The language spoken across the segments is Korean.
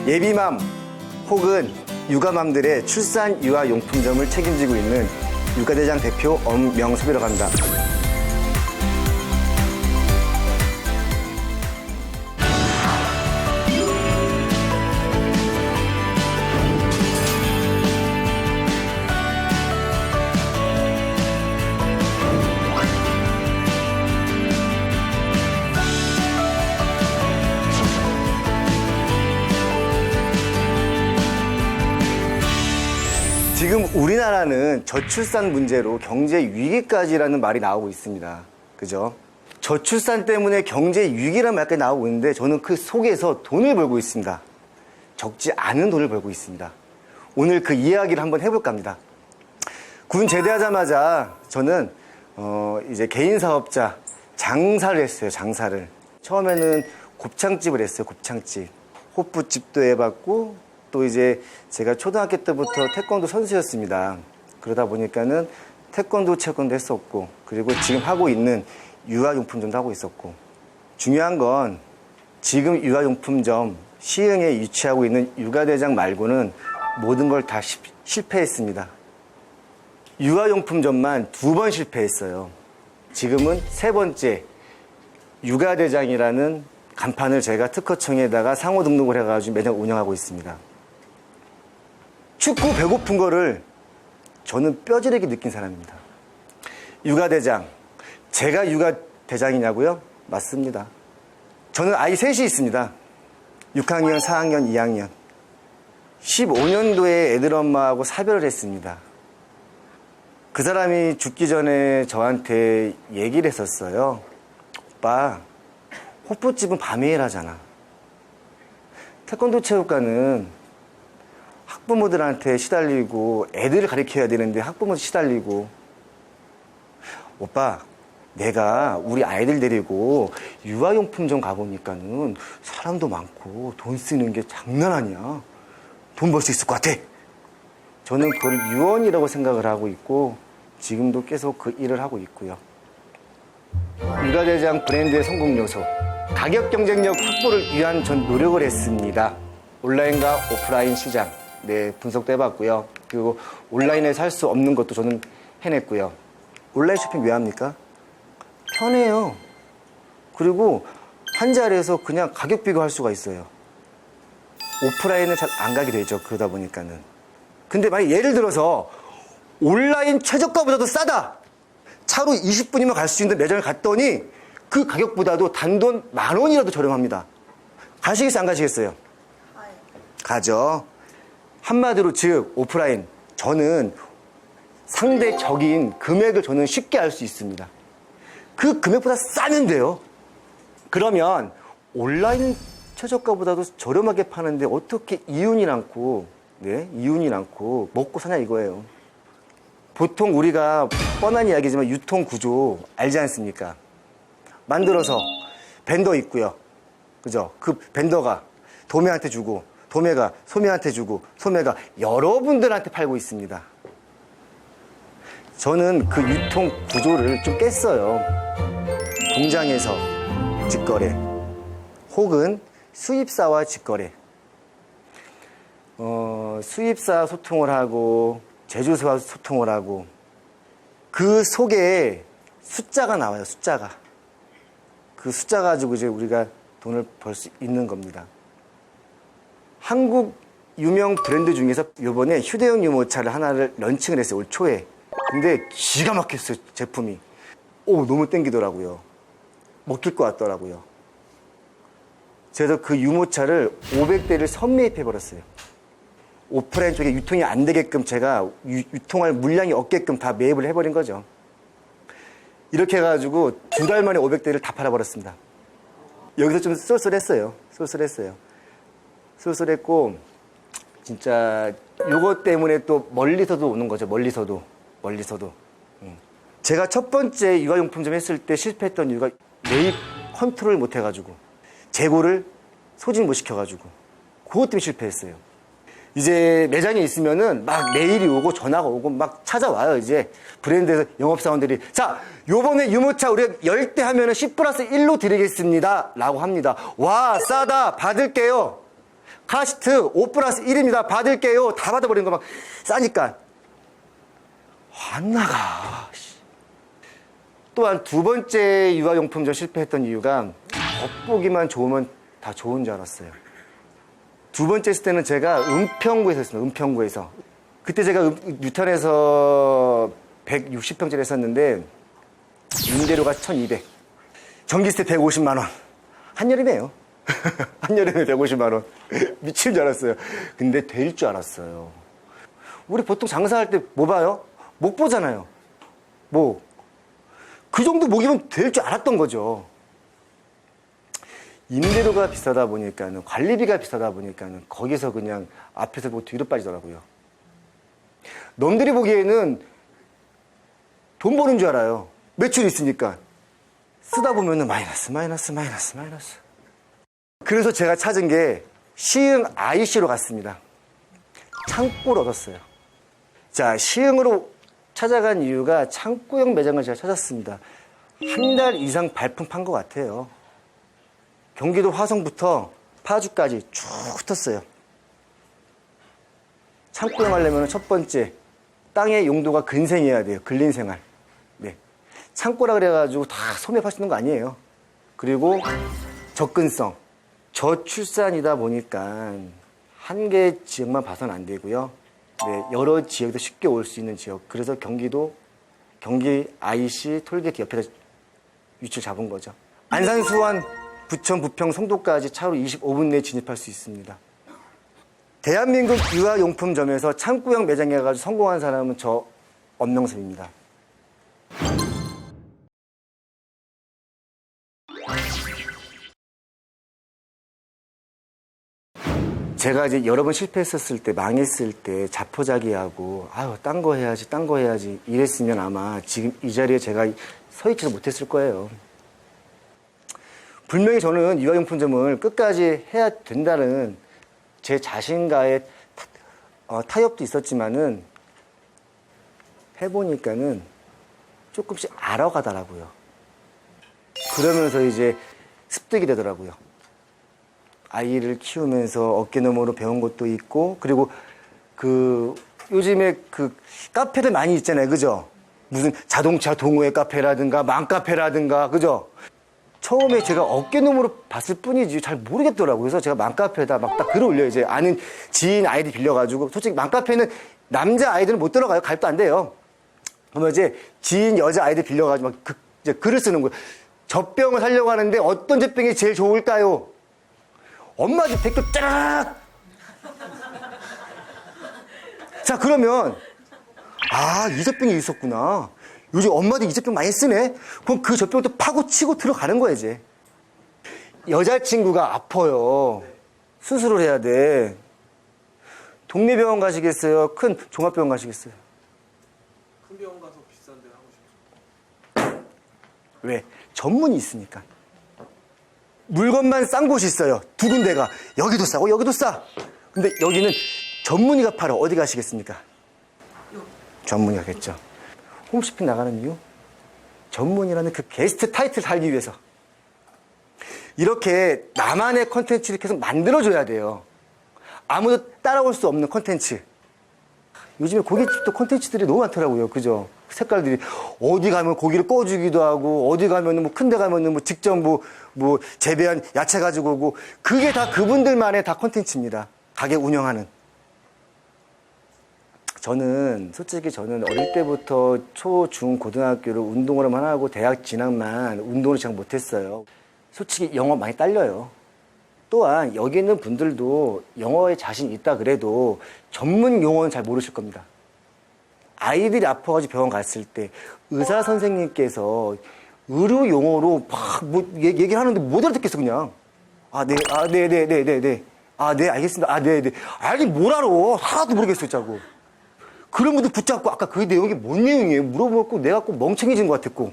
예비맘 혹은 육아맘들의 출산 유아용품점을 책임지고 있는 육아대장 대표 엄명섭이라고 합니다. 지금 우리나라는 저출산 문제로 경제 위기까지라는 말이 나오고 있습니다. 그죠? 저출산 때문에 경제 위기라는 말까지 나오고 있는데 저는 그 속에서 돈을 벌고 있습니다. 적지 않은 돈을 벌고 있습니다. 오늘 그 이야기를 한번 해볼까 합니다. 군 제대하자마자 저는 이제 개인 사업자 장사를 했어요. 장사를. 처음에는 곱창집을 했어요. 곱창집. 호프집도 해봤고 또 이제 제가 초등학교 때부터 태권도 선수였습니다. 그러다 보니까는 태권도 채권도 했었고 그리고 지금 하고 있는 유아용품점도 하고 있었고 중요한 건 지금 유아용품점 시흥에 위치하고 있는 육아대장 말고는 모든 걸 다 실패했습니다. 유아용품점만 2번 실패했어요. 지금은 3번째 육아대장이라는 간판을 제가 특허청에다가 상호 등록을 해가지고 매장 운영하고 있습니다. 춥고 배고픈 거를 저는 뼈저리게 느낀 사람입니다. 육아대장. 제가 육아대장이냐고요? 맞습니다. 저는 아이 셋이 있습니다. 6학년, 4학년, 2학년. 15년도에 애들 엄마하고 사별을 했습니다. 그 사람이 죽기 전에 저한테 얘기를 했었어요. 오빠, 호프집은 밤에 일하잖아. 태권도 체육관은 학부모들한테 시달리고 애들을 가르쳐야 되는데 학부모들 시달리고 오빠 내가 우리 아이들 데리고 유아용품점 가보니까는 사람도 많고 돈 쓰는 게 장난 아니야. 돈 벌 수 있을 것 같아. 저는 그걸 유언이라고 생각을 하고 있고 지금도 계속 그 일을 하고 있고요. 육아대장 브랜드의 성공 요소 가격 경쟁력 확보를 위한 전 노력을 했습니다. 온라인과 오프라인 시장 네, 분석도 해봤고요. 그리고 온라인에서 할 수 없는 것도 저는 해냈고요. 온라인 쇼핑 왜 합니까? 편해요. 그리고 한 자리에서 그냥 가격 비교할 수가 있어요. 오프라인은 잘 안 가게 되죠. 그러다 보니까는. 근데 만약 예를 들어서 온라인 최저가보다도 싸다. 차로 20분이면 갈 수 있는 매장을 갔더니 그 가격보다도 단돈 10,000원이라도 저렴합니다. 가시겠어요? 안 가시겠어요? 가죠. 한마디로 즉 오프라인 저는 상대적인 금액을 저는 쉽게 알 수 있습니다. 그 금액보다 싸면 돼요. 그러면 온라인 최저가보다도 저렴하게 파는데 어떻게 이윤이 남고 먹고 사냐 이거예요. 보통 우리가 뻔한 이야기지만 유통 구조 알지 않습니까? 만들어서 벤더 있고요. 그죠? 그 벤더가 도매한테 주고 도매가 소매한테 주고 소매가 여러분들한테 팔고 있습니다. 저는 그 유통 구조를 좀 깼어요. 공장에서 직거래 혹은 수입사와 직거래. 수입사 소통을 하고 제조사와 소통을 하고 그 속에 숫자가 나와요. 숫자가. 그 숫자 가지고 이제 우리가 돈을 벌 수 있는 겁니다. 한국 유명 브랜드 중에서 이번에 휴대용 유모차를 하나를 런칭을 했어요. 올 초에. 근데 기가 막혔어요. 제품이. 너무 땡기더라고요. 먹힐 것 같더라고요. 그래서 그 유모차를 500대를 선매입해버렸어요. 오프라인 쪽에 유통이 안 되게끔 제가 유통할 물량이 없게끔 다 매입을 해버린 거죠. 이렇게 해가지고 2달 만에 500대를 다 팔아버렸습니다. 여기서 좀 쏠쏠했어요. 쏠쏠했고 진짜 요거 때문에 또 멀리서도 오는 거죠. 멀리서도. 제가 첫 번째 육아용품점 했을 때 실패했던 이유가 매입 컨트롤 못 해가지고 재고를 소진 못 시켜가지고 그것 때문에 실패했어요. 이제 매장에 있으면은 막 메일이 오고 전화가 오고 막 찾아와요. 이제 브랜드에서 영업사원들이 자, 요번에 유모차 우리가 10대 하면은 10 플러스 1로 드리겠습니다. 라고 합니다. 와, 싸다. 받을게요. 카시트 5 플러스 1입니다. 받을게요. 다 받아버리는 거 막 싸니까. 환나가. 또한 두 번째 유아용품점 실패했던 이유가 겉보기만 좋으면 다 좋은 줄 알았어요. 두 번째 했을 때는 제가 은평구에서 했습니다. 은평구에서. 그때 제가 뉴턴에서 160평짜리 했었는데 임대료가 1,200. 전기세 150만 원. 한여름이에요. 한여름에 150만 원. 미친 줄 알았어요. 근데 될 줄 알았어요. 우리 보통 장사할 때 뭐 봐요? 목 보잖아요. 목. 그 정도 목이면 될 줄 알았던 거죠. 임대료가 비싸다 보니까는, 관리비가 비싸다 보니까는, 거기서 그냥 앞에서 보고 뒤로 빠지더라고요. 남들이 보기에는 돈 버는 줄 알아요. 매출이 있으니까. 쓰다 보면은 마이너스. 그래서 제가 찾은 게 시흥 IC로 갔습니다. 창고를 얻었어요. 자, 시흥으로 찾아간 이유가 창고형 매장을 제가 찾았습니다. 한 달 이상 발품 판 것 같아요. 경기도 화성부터 파주까지 쭉 흩었어요. 창고형 하려면 첫 번째, 땅의 용도가 근생해야 돼요. 근린생활. 네. 창고라 그래가지고 다 소매할 수 있는 거 아니에요. 그리고 접근성. 저출산이다 보니까 한 개 지역만 봐서는 안 되고요. 네, 여러 지역에도 쉽게 올 수 있는 지역. 그래서 경기 IC 톨게이트 옆에다 위치를 잡은 거죠. 안산, 수원, 부천, 부평, 송도까지 차로 25분 내에 진입할 수 있습니다. 대한민국 유아용품점에서 창구형 매장에 가지고 성공한 사람은 저 엄명섭입니다. 제가 이제 여러 번 실패했었을 때, 망했을 때, 자포자기하고, 아유, 딴 거 해야지, 이랬으면 아마 지금 이 자리에 제가 서 있지도 못했을 거예요. 분명히 저는 유아용품점을 끝까지 해야 된다는 제 자신과의 타협도 있었지만은, 해보니까는 조금씩 알아가더라고요. 그러면서 이제 습득이 되더라고요. 아이를 키우면서 어깨너머로 배운 것도 있고, 그리고 요즘에 카페들 많이 있잖아요. 그죠? 무슨 자동차 동호회 카페라든가, 맘카페라든가, 그죠? 처음에 제가 어깨너머로 봤을 뿐이지 잘 모르겠더라고요. 그래서 제가 맘카페에다 막 딱 글을 올려요. 이제 아는 지인 아이디 빌려가지고. 솔직히 맘카페는 남자 아이들은 못 들어가요. 가입도 안 돼요. 그러면 이제 지인 여자 아이디 빌려가지고 막 이제 글을 쓰는 거예요. 젖병을 사려고 하는데 어떤 젖병이 제일 좋을까요? 엄마 집 댓글 짜라락! 자, 그러면, 아, 이 젖병이 있었구나. 요즘 엄마도 이 젖병 많이 쓰네? 그럼 그 젖병을 또 파고 치고 들어가는 거야, 이제. 여자친구가 아파요. 수술을 해야 돼. 동네 병원 가시겠어요? 큰 종합병원 가시겠어요? 큰 병원 가서 비싼 데 하고 싶어요. 왜? 전문이 있으니까. 물건만 싼 곳이 있어요. 두 군데가. 여기도 싸고 여기도 싸. 근데 여기는 전문의가 팔아. 어디 가시겠습니까? 전문의가겠죠. 홈쇼핑 나가는 이유? 전문이라는 그 게스트 타이틀 살기 위해서. 이렇게 나만의 컨텐츠를 계속 만들어줘야 돼요. 아무도 따라올 수 없는 컨텐츠. 요즘에 고깃집도 컨텐츠들이 너무 많더라고요. 그죠? 색깔들이. 어디 가면 고기를 꺼주기도 하고, 어디 가면은 큰 데 가면은 직접 재배한 야채 가지고 오고, 그게 다 그분들만의 다 컨텐츠입니다. 가게 운영하는. 솔직히 저는 어릴 때부터 초, 중, 고등학교를 운동으로만 하고 대학 진학만 운동을 잘 못했어요. 솔직히 영어 많이 딸려요. 또한 여기 있는 분들도 영어에 자신 있다 그래도 전문 용어는 잘 모르실 겁니다. 아이들이 아파가지고 병원 갔을 때 의사 선생님께서 의료 용어로 막 얘기를 하는데 못 알아듣겠어, 그냥. 네, 알겠습니다. 네. 아니, 뭘 알아. 하나도 모르겠어, 자고. 그런 분들 붙잡고 아까 그 내용이 뭔 내용이에요? 물어보고 내가 꼭 멍청해진 것 같았고.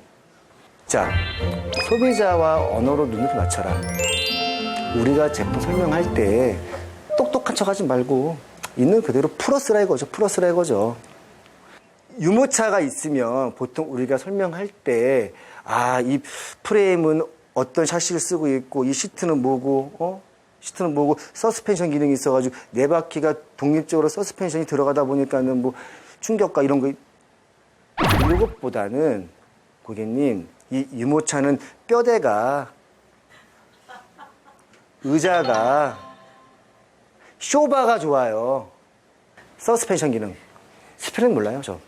자, 소비자와 언어로 눈을 맞춰라. 우리가 제품 설명할 때 똑똑한 척 하지 말고 있는 그대로 풀어쓰라 이거죠. 풀어쓰라 이거죠. 유모차가 있으면 보통 우리가 설명할 때, 이 프레임은 어떤 샤시를 쓰고 있고, 이 시트는 뭐고, 시트는 뭐고, 서스펜션 기능이 있어가지고, 네 바퀴가 독립적으로 서스펜션이 들어가다 보니까는 뭐, 충격과 이런 거, 이것보다는, 고객님, 이 유모차는 뼈대가, 의자가, 쇼바가 좋아요. 서스펜션 기능. 스펠링 몰라요, 저.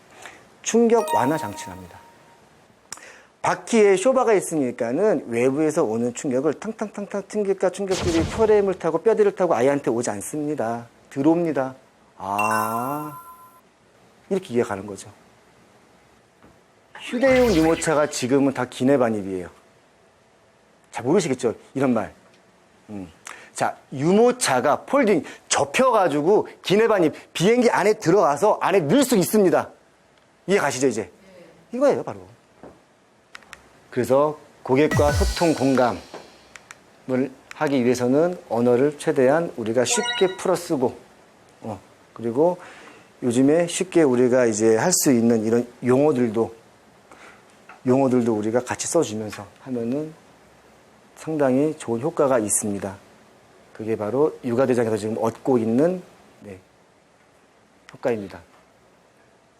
충격 완화 장치랍니다. 바퀴에 쇼바가 있으니까는 외부에서 오는 충격을 탕탕탕탕 충격과 충격들이 프레임을 타고 뼈대를 타고 아이한테 오지 않습니다. 들어옵니다. 이렇게 이해가는 거죠. 휴대용 유모차가 지금은 다 기내 반입이에요. 잘 모르시겠죠? 이런 말. 자, 유모차가 폴딩 접혀가지고 기내 반입 비행기 안에 들어가서 안에 넣을 수 있습니다. 이해 가시죠, 이제? 이거예요, 바로. 그래서 고객과 소통 공감을 하기 위해서는 언어를 최대한 우리가 쉽게 풀어 쓰고, 그리고 요즘에 쉽게 우리가 이제 할 수 있는 이런 용어들도 우리가 같이 써주면서 하면은 상당히 좋은 효과가 있습니다. 그게 바로 육아대장에서 지금 얻고 있는 효과입니다.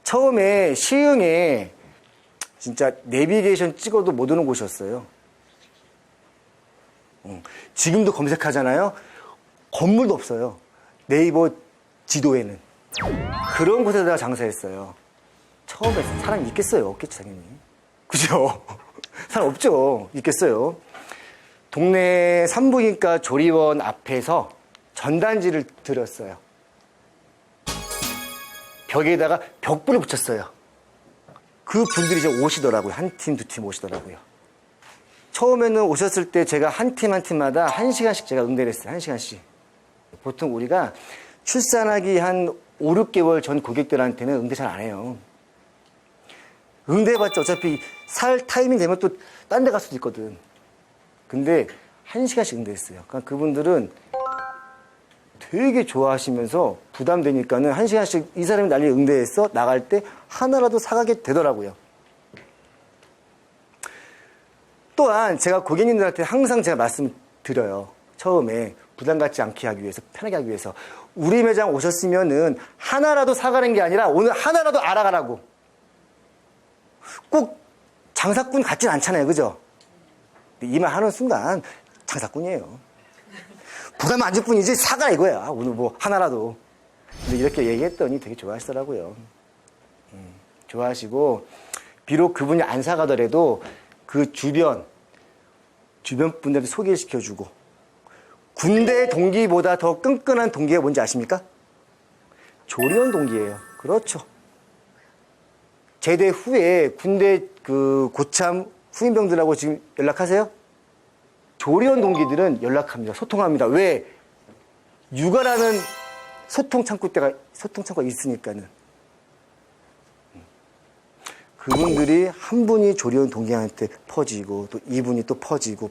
처음에 시흥에 진짜 내비게이션 찍어도 못 오는 곳이었어요. 지금도 검색하잖아요. 건물도 없어요. 네이버 지도에는. 그런 곳에다가 장사했어요. 처음에 사람 있겠어요? 없겠지, 당연히. 그죠? 사람 없죠? 있겠어요? 동네 산부인과 조리원 앞에서 전단지를 들었어요. 벽에다가 벽불을 붙였어요. 그 분들이 이제 오시더라고요. 한 팀, 두 팀 오시더라고요. 처음에는 오셨을 때 제가 한 팀 한 팀마다 1시간씩 제가 응대를 했어요. 1시간씩. 보통 우리가 출산하기 한 5, 6개월 전 고객들한테는 응대 잘 안 해요. 응대해봤자 어차피 살 타이밍 되면 또 딴 데 갈 수도 있거든. 근데 1시간씩 응대했어요. 그러니까 그분들은 되게 좋아하시면서 부담되니까는 1시간씩 이 사람이 난리 응대했어 나갈 때 하나라도 사가게 되더라고요. 또한 제가 고객님들한테 항상 제가 말씀드려요. 처음에 부담 갖지 않게 하기 위해서, 편하게 하기 위해서 우리 매장 오셨으면은 하나라도 사가는 게 아니라 오늘 하나라도 알아가라고. 꼭 장사꾼 같진 않잖아요, 그죠? 이 말 하는 순간 장사꾼이에요. 부담 안 줄 뿐이지 사가라 이거야. 오늘 뭐 하나라도. 근데 이렇게 얘기했더니 되게 좋아하시더라고요. 좋아하시고 비록 그분이 안 사가더라도 그 주변 분들한테 소개를 시켜주고 군대 동기보다 더 끈끈한 동기가 뭔지 아십니까? 조리원 동기예요. 그렇죠. 제대 후에 군대 그 고참 후임병들하고 지금 연락하세요? 조리원 동기들은 연락합니다. 소통합니다. 왜? 육아라는 소통 창구가 있으니까는. 그분들이 한 분이 조리원 동기한테 퍼지고 또 이분이 또 퍼지고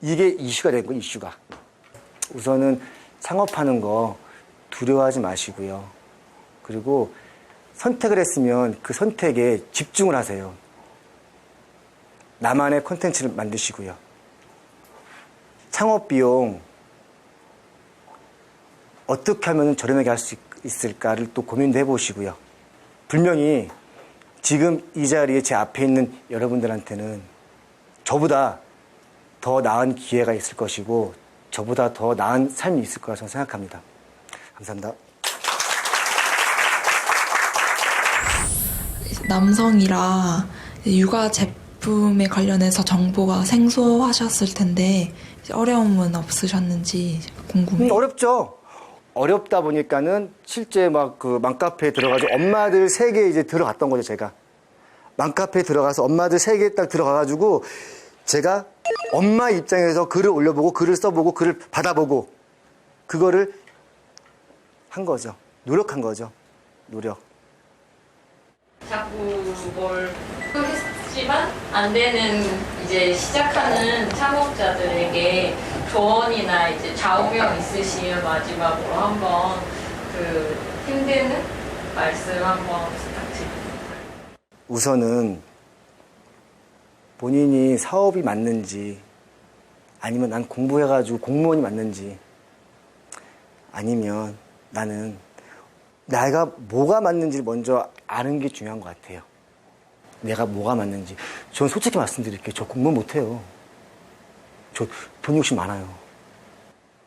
이게 이슈가 된 거예요, 이슈가. 우선은 창업하는 거 두려워하지 마시고요. 그리고 선택을 했으면 그 선택에 집중을 하세요. 나만의 콘텐츠를 만드시고요. 창업 비용 어떻게 하면 저렴하게 할 수 있을까를 또 고민도 해보시고요. 분명히 지금 이 자리에 제 앞에 있는 여러분들한테는 저보다 더 나은 기회가 있을 것이고 저보다 더 나은 삶이 있을 거라 저는 생각합니다. 감사합니다. 남성이라 육아 제품에 관련해서 정보가 생소하셨을 텐데 어려움은 없으셨는지 궁금해요. 어렵죠. 어렵다 보니까는 실제 막 그 맘카페에 들어가서 엄마들 세계에 이제 들어갔던 거죠, 제가. 맘카페에 들어가서 엄마들 세계에 딱 들어가가지고 제가 엄마 입장에서 글을 올려보고 글을 써보고 글을 받아보고 그거를 한 거죠. 노력한 거죠. 노력. 자꾸 뭘 했지만 안 되는 이제 시작하는 창업자들에게 조언이나 이제 좌우명 있으시면 마지막으로 한번 그 힘드는 말씀 한번 부탁드립니다. 우선은 본인이 사업이 맞는지 아니면 난 공부해가지고 공무원이 맞는지 아니면 나는 내가 뭐가 맞는지 먼저 아는 게 중요한 것 같아요. 내가 뭐가 맞는지. 전 솔직히 말씀드릴게요. 저 공무원 못해요. 저 돈 욕심 많아요.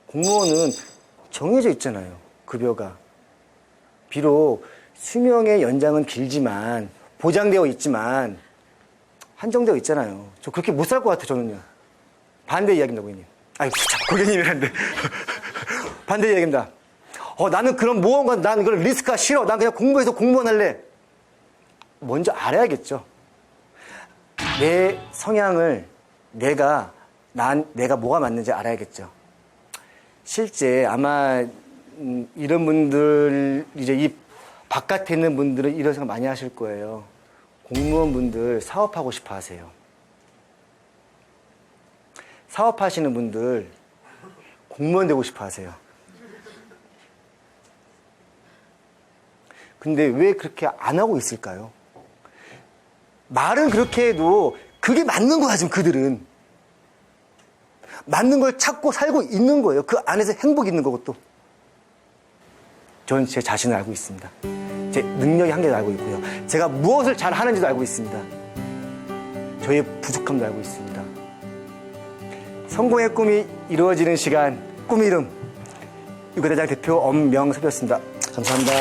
공무원은 정해져 있잖아요. 급여가. 비록 수명의 연장은 길지만 보장되어 있지만 한정되어 있잖아요. 저 그렇게 못 살 것 같아요. 저는요. 반대 이야기입니다, 고객님. 아니, 고객님이란데. 반대 이야기입니다. 나는 그런 모험과 난 그런 리스크가 싫어. 난 그냥 공부해서 공무원 할래. 먼저 알아야겠죠. 내 성향을 내가 뭐가 맞는지 알아야겠죠. 실제 아마 이런 분들 이제 이 바깥에 있는 분들은 이런 생각 많이 하실 거예요. 공무원분들 사업하고 싶어 하세요. 사업하시는 분들 공무원 되고 싶어 하세요. 근데 왜 그렇게 안 하고 있을까요? 말은 그렇게 해도 그게 맞는 거야, 지금 그들은. 맞는 걸 찾고 살고 있는 거예요. 그 안에서 행복이 있는 거고 또. 전 제 자신을 알고 있습니다. 제 능력의 한계를 알고 있고요. 제가 무엇을 잘 하는지도 알고 있습니다. 저의 부족함도 알고 있습니다. 성공의 꿈이 이루어지는 시간, 꿈 이름. 유가대장 대표 엄명섭이었습니다. 감사합니다.